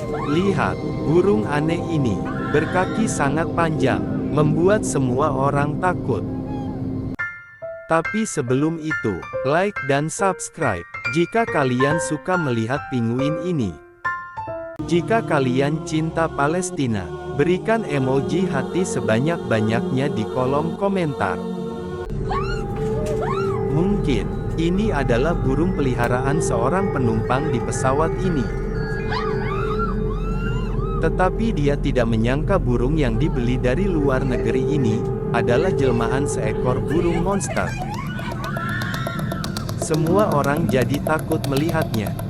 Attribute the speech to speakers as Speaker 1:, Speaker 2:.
Speaker 1: Lihat, burung aneh ini, berkaki sangat panjang, membuat semua orang takut. Tapi sebelum itu, like dan subscribe, jika kalian suka melihat penguin ini. Jika kalian cinta Palestina, berikan emoji hati sebanyak-banyaknya di kolom komentar. Mungkin, ini adalah burung peliharaan seorang penumpang di pesawat ini. Tetapi dia tidak menyangka burung yang dibeli dari luar negeri ini, adalah jelmaan seekor burung monster. Semua orang jadi takut melihatnya.